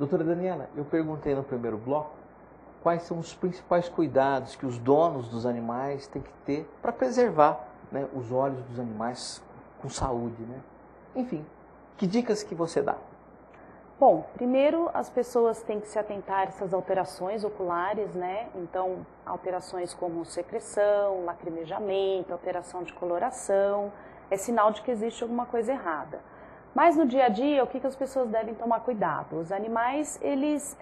Doutora Daniela, eu perguntei no primeiro bloco quais são os principais cuidados que os donos dos animais têm que ter para preservar, né, os olhos dos animais com saúde, né? Enfim, que dicas que você dá? Bom, primeiro as pessoas têm que se atentar a essas alterações oculares, né? Então, alterações como secreção, lacrimejamento, alteração de coloração, é sinal de que existe alguma coisa errada. Mas no dia a dia, o que as pessoas devem tomar cuidado? Os animais, eles,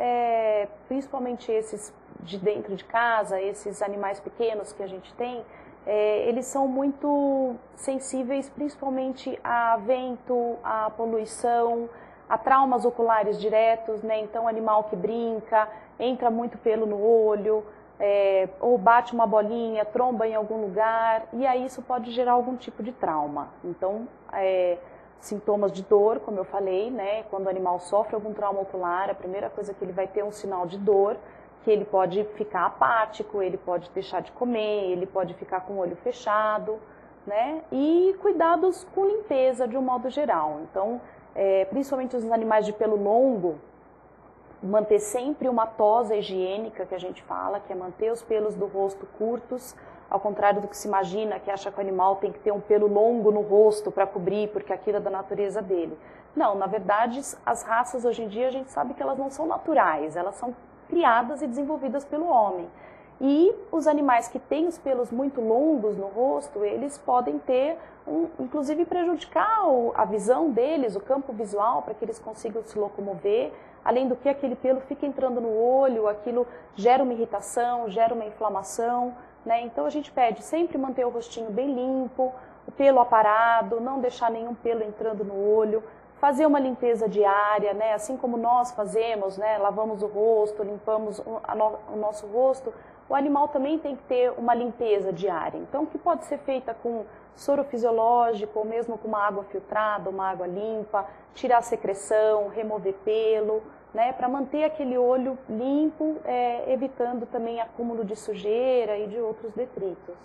principalmente esses de dentro de casa, esses animais pequenos que a gente tem, eles são muito sensíveis principalmente a vento, a poluição, a traumas oculares diretos, né? Então, animal que brinca, entra muito pelo no olho, ou bate uma bolinha, tromba em algum lugar, e aí isso pode gerar algum tipo de trauma. Então, sintomas de dor, como eu falei, né? Quando o animal sofre algum trauma ocular, a primeira coisa que ele vai ter é um sinal de dor, que ele pode ficar apático, ele pode deixar de comer, ele pode ficar com o olho fechado, né? E cuidados com limpeza de um modo geral. Então, principalmente os animais de pelo longo, manter sempre uma tosa higiênica, que a gente fala, que é manter os pelos do rosto curtos, ao contrário do que se imagina, que acha que o animal tem que ter um pelo longo no rosto para cobrir, porque aquilo é da natureza dele. Não, na verdade, as raças hoje em dia a gente sabe que elas não são naturais, elas são criadas e desenvolvidas pelo homem. E os animais que têm os pelos muito longos no rosto, eles podem ter, inclusive prejudicar a visão deles, o campo visual, para que eles consigam se locomover. Além do que aquele pelo fica entrando no olho, aquilo gera uma irritação, gera uma inflamação, né? Então a gente pede sempre manter o rostinho bem limpo, o pelo aparado, não deixar nenhum pelo entrando no olho, fazer uma limpeza diária, né? Assim como nós fazemos, né? Lavamos o rosto, limpamos o nosso rosto, o animal também tem que ter uma limpeza diária. Então, que pode ser feita com soro fisiológico, ou mesmo com uma água filtrada, uma água limpa, tirar a secreção, remover pelo, né? Para manter aquele olho limpo, evitando também acúmulo de sujeira e de outros detritos.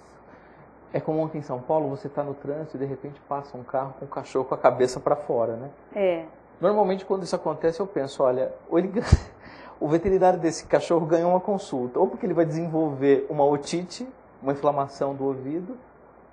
É como aqui em São Paulo, você está no trânsito e de repente passa um carro com um cachorro com a cabeça para fora, né? Normalmente quando isso acontece eu penso, olha, o veterinário desse cachorro ganhou uma consulta, ou porque ele vai desenvolver uma otite, uma inflamação do ouvido,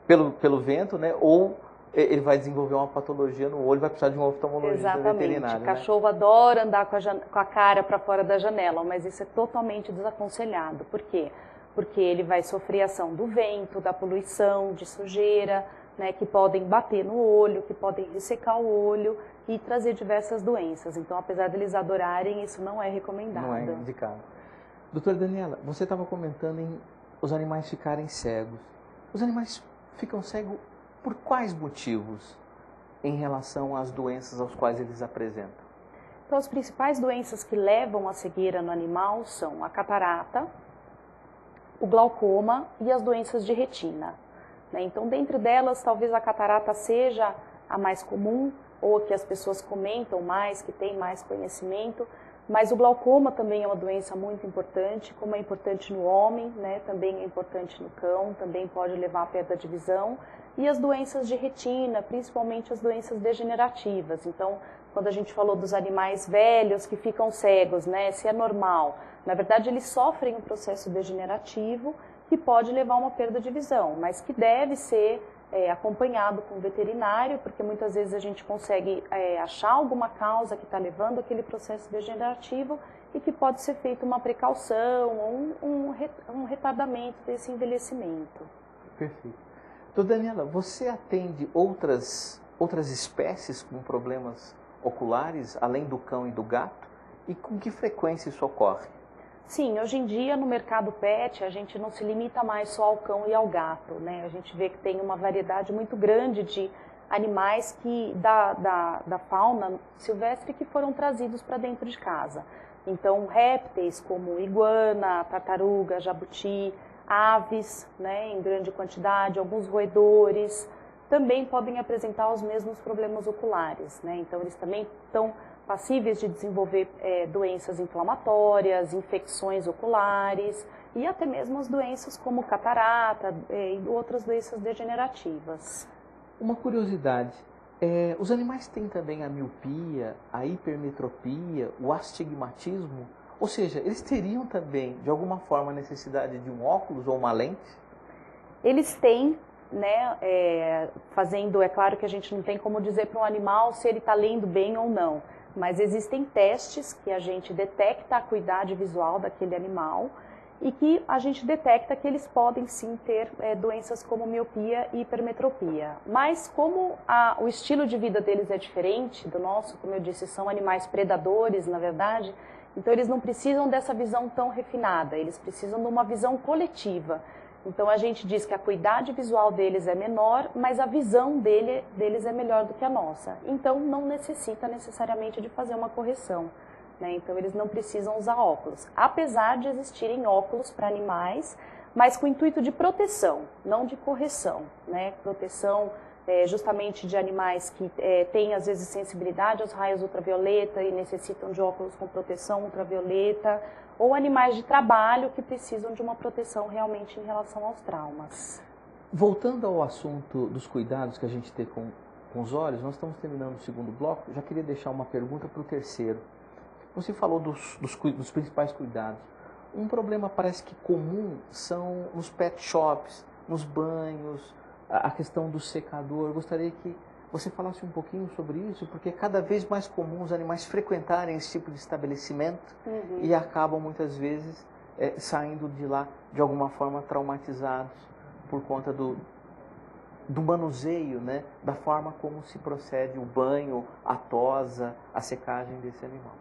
pelo vento, né? Ou ele vai desenvolver uma patologia no olho, vai precisar de um oftalmologista veterinário. O cachorro adora andar com a cara para fora da janela, mas isso é totalmente desaconselhado. Por quê? Porque ele vai sofrer ação do vento, da poluição, de sujeira, né, que podem bater no olho, que podem ressecar o olho e trazer diversas doenças. Então, apesar deles adorarem, isso não é recomendado. Não é indicado. Doutora Daniela, você estava comentando em os animais ficarem cegos. Os animais ficam cegos por quais motivos em relação às doenças aos quais eles apresentam? Então, as principais doenças que levam à cegueira no animal são a catarata, o glaucoma e as doenças de retina, né? Então, dentre delas, talvez a catarata seja a mais comum, ou a que as pessoas comentam mais, que tem mais conhecimento, mas o glaucoma também é uma doença muito importante, como é importante no homem, né? Também é importante no cão, também pode levar à perda de visão, e as doenças de retina, principalmente as doenças degenerativas. Então, quando a gente falou dos animais velhos que ficam cegos, né? Se é normal, na verdade eles sofrem um processo degenerativo que pode levar a uma perda de visão, mas que deve ser acompanhado com o veterinário, porque muitas vezes a gente consegue achar alguma causa que está levando aquele processo degenerativo e que pode ser feita uma precaução ou um retardamento desse envelhecimento. Perfeito. Doutora Daniela, você atende outras espécies com problemas oculares, além do cão e do gato? E com que frequência isso ocorre? Sim, hoje em dia no mercado pet a gente não se limita mais só ao cão e ao gato, né? A gente vê que tem uma variedade muito grande de animais da fauna silvestre que foram trazidos para dentro de casa. Então, répteis como iguana, tartaruga, jabuti, aves, né, em grande quantidade, alguns roedores, também podem apresentar os mesmos problemas oculares, né? Então, eles também estão passíveis de desenvolver doenças inflamatórias, infecções oculares e até mesmo as doenças como catarata e outras doenças degenerativas. Uma curiosidade, Os animais têm também a miopia, a hipermetropia, o astigmatismo, ou seja, eles teriam também, de alguma forma, a necessidade de um óculos ou uma lente? Eles têm, né, é claro que a gente não tem como dizer para um animal se ele está lendo bem ou não, mas existem testes que a gente detecta a acuidade visual daquele animal e que a gente detecta que eles podem sim ter doenças como miopia e hipermetropia. Mas como o estilo de vida deles é diferente do nosso, como eu disse, são animais predadores, na verdade, então eles não precisam dessa visão tão refinada, eles precisam de uma visão coletiva. Então a gente diz que a acuidade visual deles é menor, mas a visão deles é melhor do que a nossa. Então não necessita necessariamente de fazer uma correção. Então eles não precisam usar óculos, apesar de existirem óculos para animais, mas com o intuito de proteção, não de correção. Proteção justamente de animais que têm às vezes sensibilidade aos raios ultravioleta e necessitam de óculos com proteção ultravioleta, ou animais de trabalho que precisam de uma proteção realmente em relação aos traumas. Voltando ao assunto dos cuidados que a gente tem com os olhos, nós estamos terminando o segundo bloco, já queria deixar uma pergunta para o terceiro. Você falou dos principais cuidados. Um problema parece que comum são nos pet shops, nos banhos, a questão do secador. Eu gostaria que você falasse um pouquinho sobre isso, porque é cada vez mais comum os animais frequentarem esse tipo de estabelecimento e acabam muitas vezes saindo de lá de alguma forma traumatizados por conta do manuseio, da forma como se procede o banho, a tosa, a secagem desse animal.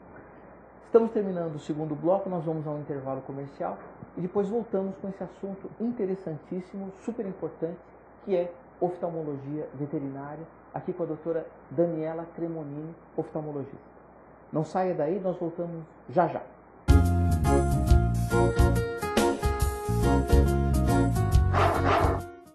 Estamos terminando o segundo bloco, nós vamos a um intervalo comercial e depois voltamos com esse assunto interessantíssimo, super importante, que é oftalmologia veterinária, aqui com a doutora Daniela Cremonini, oftalmologista. Não saia daí, nós voltamos já já.